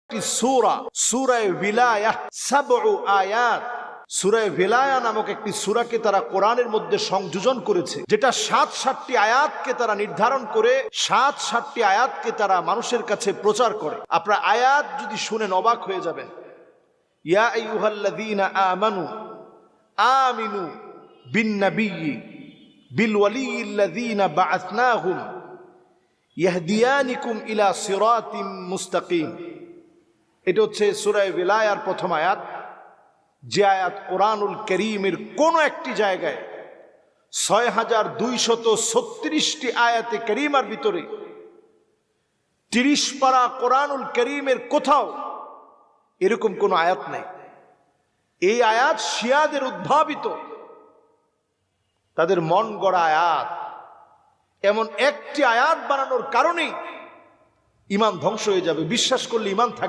সূরা সূরা ভিলায়াহ ৭ আয়াত। সূরা ভিলায়া নামক একটি সূরাকে তারা কোরআনের মধ্যে সংযোজন করেছে, যেটা ৭টি আয়াতকে তারা নির্ধারণ করে ৭টি আয়াতকে তারা মানুষের কাছে প্রচার করে। আপনারা আয়াত যদি শুনেন অবাক হয়ে যাবেন। ইয়া আইয়ুহাল্লাযীনা আমানু আমিনু বিন-নাবিয়্যি বিল ওয়ালিয়্যিল্লাযীনা বা'আসনাহুম ইয়াহদিয়ানিকুম ইলা সিরাতিম মুস্তাকিম। এটা হচ্ছে সূরা ভিলায়ার প্রথম আয়াত, যে আয়াত কোরআনুল কারীমের কোন একটি জায়গায় ৬২৩৬টি আয়াতে কারীমার ভিতরে ৩০ পারা কোরআনুল কারীমের কোথাও এরকম কোন আয়াত নাই। এই আয়াত শিয়াদের উদ্ভাবিত, তাদের মন গড়া আয়াত। এমন একটি আয়াত বানানোর কারণেই ঈমান ধ্বংস হয়ে যাবে, বিশ্বাস করলে ঈমান থাকবে।